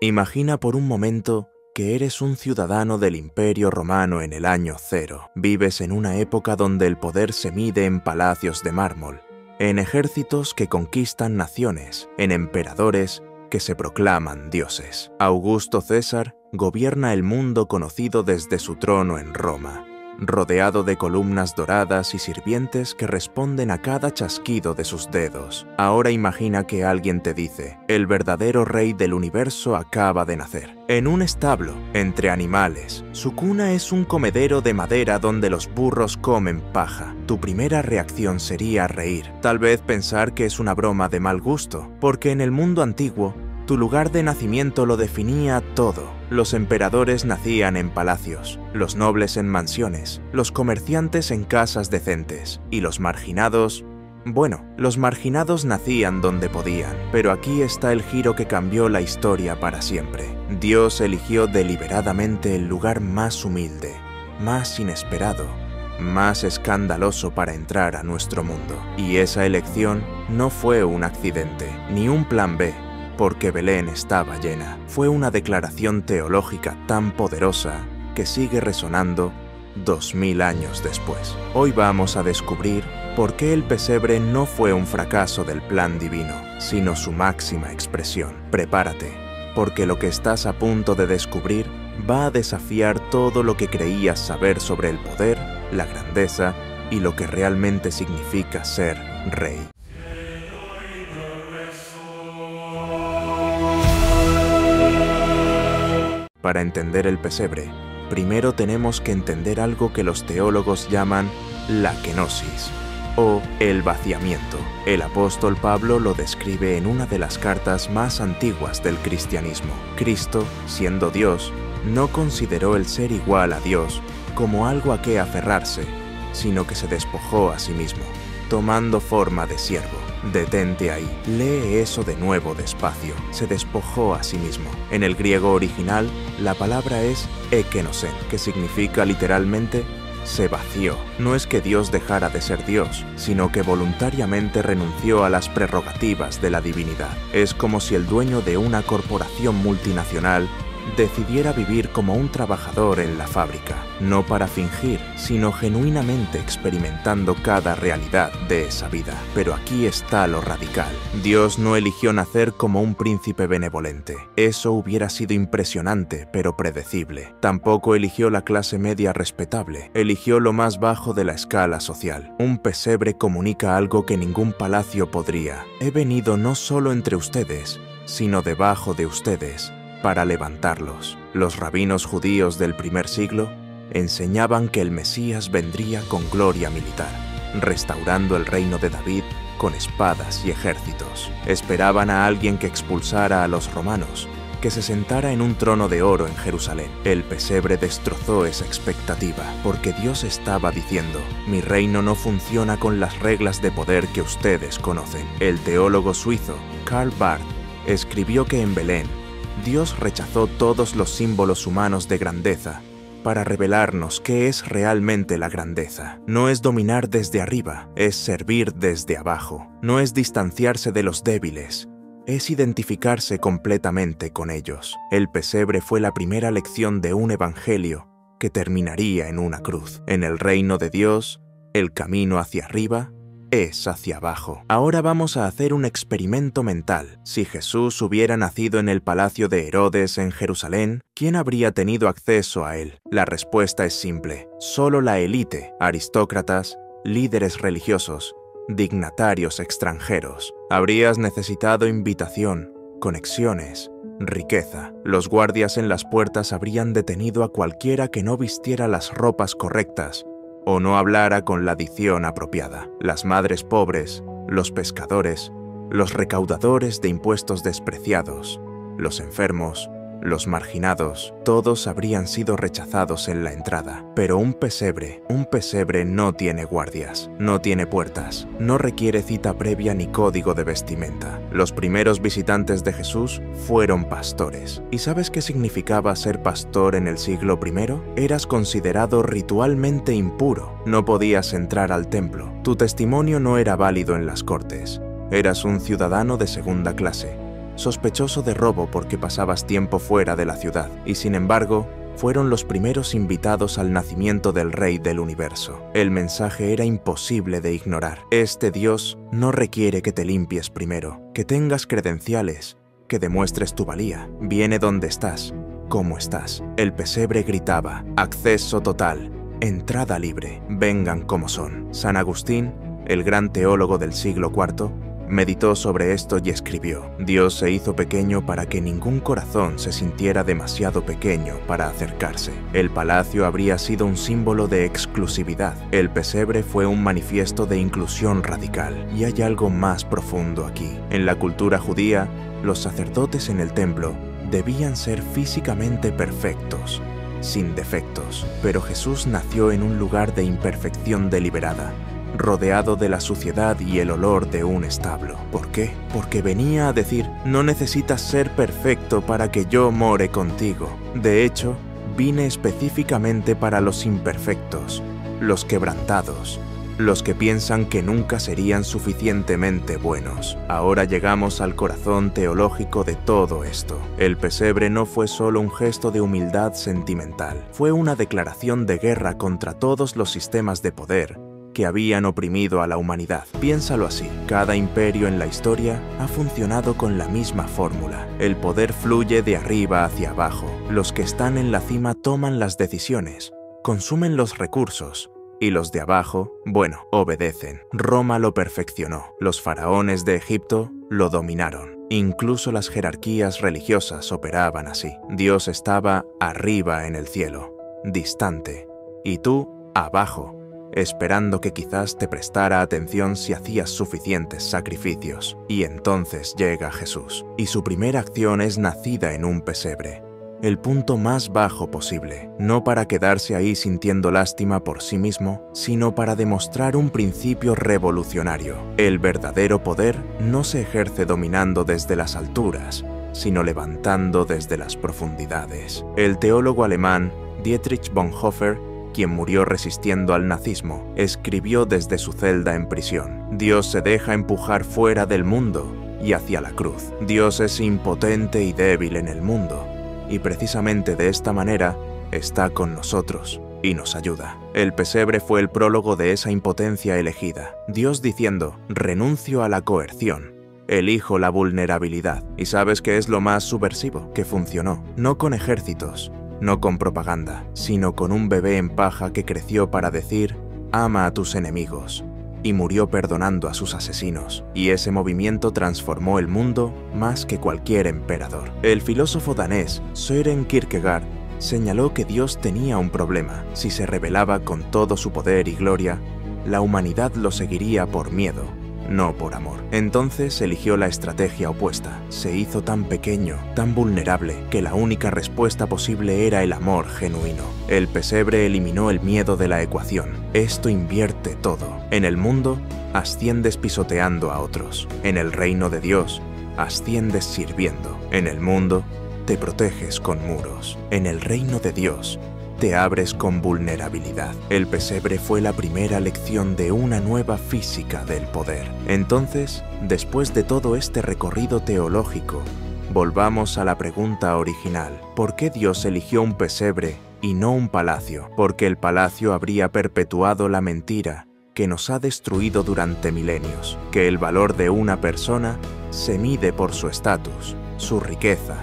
Imagina por un momento que eres un ciudadano del Imperio Romano en el año 0. Vives en una época donde el poder se mide en palacios de mármol, en ejércitos que conquistan naciones, en emperadores que se proclaman dioses. Augusto César gobierna el mundo conocido desde su trono en Roma, rodeado de columnas doradas y sirvientes que responden a cada chasquido de sus dedos. Ahora imagina que alguien te dice: el verdadero rey del universo acaba de nacer. En un establo, entre animales. Su cuna es un comedero de madera donde los burros comen paja. Tu primera reacción sería reír, tal vez pensar que es una broma de mal gusto, porque en el mundo antiguo, tu lugar de nacimiento lo definía todo. Los emperadores nacían en palacios, los nobles en mansiones, los comerciantes en casas decentes, y los marginados... Bueno, los marginados nacían donde podían, pero aquí está el giro que cambió la historia para siempre. Dios eligió deliberadamente el lugar más humilde, más inesperado, más escandaloso para entrar a nuestro mundo. Y esa elección no fue un accidente, ni un plan B, porque Belén estaba llena. Fue una declaración teológica tan poderosa que sigue resonando 2000 años después. Hoy vamos a descubrir por qué el pesebre no fue un fracaso del plan divino, sino su máxima expresión. Prepárate, porque lo que estás a punto de descubrir va a desafiar todo lo que creías saber sobre el poder, la grandeza y lo que realmente significa ser rey. Para entender el pesebre, primero tenemos que entender algo que los teólogos llaman la kenosis, o el vaciamiento. El apóstol Pablo lo describe en una de las cartas más antiguas del cristianismo. Cristo, siendo Dios, no consideró el ser igual a Dios como algo a qué aferrarse, sino que se despojó a sí mismo, tomando forma de siervo. Detente ahí, lee eso de nuevo despacio. Se despojó a sí mismo. En el griego original, la palabra es ekenosen, que significa literalmente se vació. No es que Dios dejara de ser Dios, sino que voluntariamente renunció a las prerrogativas de la divinidad. Es como si el dueño de una corporación multinacional decidiera vivir como un trabajador en la fábrica, no para fingir, sino genuinamente experimentando cada realidad de esa vida. Pero aquí está lo radical. Dios no eligió nacer como un príncipe benevolente. Eso hubiera sido impresionante, pero predecible. Tampoco eligió la clase media respetable. Eligió lo más bajo de la escala social. Un pesebre comunica algo que ningún palacio podría. He venido no solo entre ustedes, sino debajo de ustedes, para levantarlos. Los rabinos judíos del primer siglo enseñaban que el Mesías vendría con gloria militar, restaurando el reino de David con espadas y ejércitos. Esperaban a alguien que expulsara a los romanos, que se sentara en un trono de oro en Jerusalén. El pesebre destrozó esa expectativa, porque Dios estaba diciendo: mi reino no funciona con las reglas de poder que ustedes conocen. El teólogo suizo Karl Barth escribió que en Belén, Dios rechazó todos los símbolos humanos de grandeza para revelarnos qué es realmente la grandeza. No es dominar desde arriba, es servir desde abajo. No es distanciarse de los débiles, es identificarse completamente con ellos. El pesebre fue la primera lección de un evangelio que terminaría en una cruz. En el reino de Dios, el camino hacia arriba es hacia abajo. Ahora vamos a hacer un experimento mental. Si Jesús hubiera nacido en el palacio de Herodes en Jerusalén, ¿quién habría tenido acceso a él? La respuesta es simple: solo la élite, aristócratas, líderes religiosos, dignatarios extranjeros. Habrías necesitado invitación, conexiones, riqueza. Los guardias en las puertas habrían detenido a cualquiera que no vistiera las ropas correctas o no hablara con la dicción apropiada. Las madres pobres, los pescadores, los recaudadores de impuestos despreciados, los enfermos, los marginados, todos habrían sido rechazados en la entrada. Pero un pesebre no tiene guardias, no tiene puertas, no requiere cita previa ni código de vestimenta. Los primeros visitantes de Jesús fueron pastores. ¿Y sabes qué significaba ser pastor en el siglo I? Eras considerado ritualmente impuro, no podías entrar al templo, tu testimonio no era válido en las cortes, eras un ciudadano de segunda clase. sospechoso de robo porque pasabas tiempo fuera de la ciudad, y sin embargo, fueron los primeros invitados al nacimiento del Rey del Universo. El mensaje era imposible de ignorar. Este Dios no requiere que te limpies primero, que tengas credenciales, que demuestres tu valía. Viene donde estás, como estás. El pesebre gritaba: acceso total, entrada libre, vengan como son. San Agustín, el gran teólogo del siglo IV, meditó sobre esto y escribió: Dios se hizo pequeño para que ningún corazón se sintiera demasiado pequeño para acercarse. El palacio habría sido un símbolo de exclusividad. El pesebre fue un manifiesto de inclusión radical. Y hay algo más profundo aquí. En la cultura judía, los sacerdotes en el templo debían ser físicamente perfectos, sin defectos. Pero Jesús nació en un lugar de imperfección deliberada, rodeado de la suciedad y el olor de un establo. ¿Por qué? Porque venía a decir: no necesitas ser perfecto para que yo more contigo. De hecho, vine específicamente para los imperfectos, los quebrantados, los que piensan que nunca serían suficientemente buenos. Ahora llegamos al corazón teológico de todo esto. El pesebre no fue solo un gesto de humildad sentimental, fue una declaración de guerra contra todos los sistemas de poder que habían oprimido a la humanidad. Piénsalo así: cada imperio en la historia ha funcionado con la misma fórmula. El poder fluye de arriba hacia abajo. Los que están en la cima toman las decisiones, consumen los recursos, y los de abajo, bueno, obedecen. Roma lo perfeccionó. Los faraones de Egipto lo dominaron. Incluso las jerarquías religiosas operaban así. Dios estaba arriba en el cielo, distante, y tú abajo, esperando que quizás te prestara atención si hacías suficientes sacrificios. Y entonces llega Jesús, y su primera acción es nacida en un pesebre, el punto más bajo posible, no para quedarse ahí sintiendo lástima por sí mismo, sino para demostrar un principio revolucionario. El verdadero poder no se ejerce dominando desde las alturas, sino levantando desde las profundidades. El teólogo alemán Dietrich Bonhoeffer, quien murió resistiendo al nazismo, escribió desde su celda en prisión: Dios se deja empujar fuera del mundo y hacia la cruz. Dios es impotente y débil en el mundo, y precisamente de esta manera está con nosotros y nos ayuda. El pesebre fue el prólogo de esa impotencia elegida. Dios diciendo: renuncio a la coerción, elijo la vulnerabilidad. ¿Y sabes qué es lo más subversivo? Que funcionó, no con ejércitos, no con propaganda, sino con un bebé en paja que creció para decir: ama a tus enemigos, y murió perdonando a sus asesinos. Y ese movimiento transformó el mundo más que cualquier emperador. El filósofo danés Søren Kierkegaard señaló que Dios tenía un problema. Si se rebelaba con todo su poder y gloria, la humanidad lo seguiría por miedo, no por amor. Entonces eligió la estrategia opuesta. Se hizo tan pequeño, tan vulnerable, que la única respuesta posible era el amor genuino. El pesebre eliminó el miedo de la ecuación. Esto invierte todo. En el mundo, asciendes pisoteando a otros. En el reino de Dios, asciendes sirviendo. En el mundo, te proteges con muros. En el reino de Dios, te abres con vulnerabilidad. El pesebre fue la primera lección de una nueva física del poder. Entonces, después de todo este recorrido teológico, volvamos a la pregunta original: ¿por qué Dios eligió un pesebre y no un palacio? Porque el palacio habría perpetuado la mentira que nos ha destruido durante milenios, que el valor de una persona se mide por su estatus, su riqueza,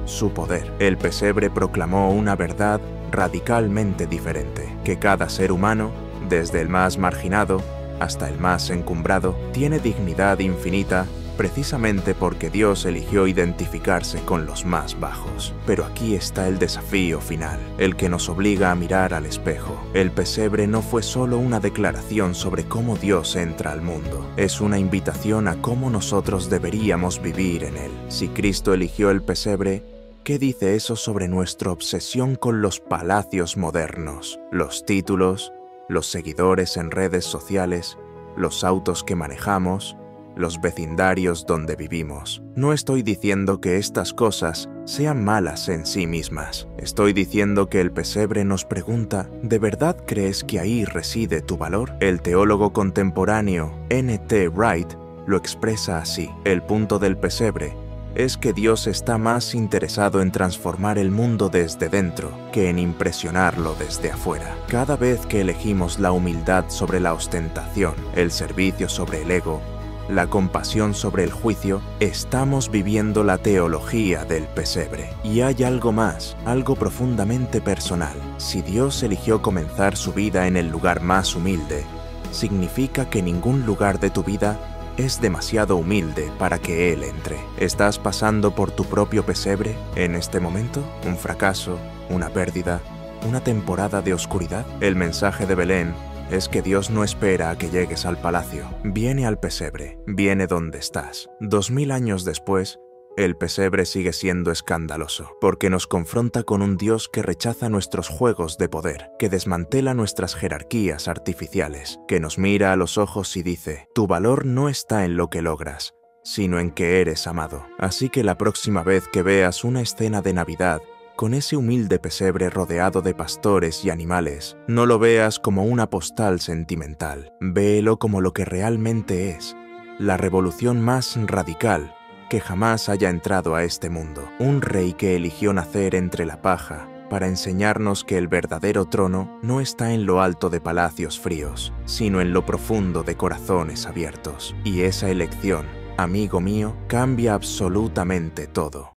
su poder. El pesebre proclamó una verdad radicalmente diferente: que cada ser humano, desde el más marginado hasta el más encumbrado, tiene dignidad infinita precisamente porque Dios eligió identificarse con los más bajos. Pero aquí está el desafío final, el que nos obliga a mirar al espejo. El pesebre no fue solo una declaración sobre cómo Dios entra al mundo, es una invitación a cómo nosotros deberíamos vivir en él. Si Cristo eligió el pesebre, ¿qué dice eso sobre nuestra obsesión con los palacios modernos? Los títulos, los seguidores en redes sociales, los autos que manejamos, los vecindarios donde vivimos. No estoy diciendo que estas cosas sean malas en sí mismas. Estoy diciendo que el pesebre nos pregunta: ¿de verdad crees que ahí reside tu valor? El teólogo contemporáneo N.T. Wright lo expresa así: el punto del pesebre es que Dios está más interesado en transformar el mundo desde dentro que en impresionarlo desde afuera. Cada vez que elegimos la humildad sobre la ostentación, el servicio sobre el ego, la compasión sobre el juicio, estamos viviendo la teología del pesebre. Y hay algo más, algo profundamente personal. Si Dios eligió comenzar su vida en el lugar más humilde, significa que ningún lugar de tu vida es demasiado humilde para que Él entre. ¿Estás pasando por tu propio pesebre en este momento? ¿Un fracaso? ¿Una pérdida? ¿Una temporada de oscuridad? El mensaje de Belén es que Dios no espera a que llegues al palacio. Viene al pesebre, viene donde estás. 2000 años después, el pesebre sigue siendo escandaloso, porque nos confronta con un Dios que rechaza nuestros juegos de poder, que desmantela nuestras jerarquías artificiales, que nos mira a los ojos y dice: tu valor no está en lo que logras, sino en que eres amado. Así que la próxima vez que veas una escena de Navidad con ese humilde pesebre rodeado de pastores y animales, no lo veas como una postal sentimental, véelo como lo que realmente es, la revolución más radical que jamás haya entrado a este mundo. Un rey que eligió nacer entre la paja para enseñarnos que el verdadero trono no está en lo alto de palacios fríos, sino en lo profundo de corazones abiertos. Y esa elección, amigo mío, cambia absolutamente todo.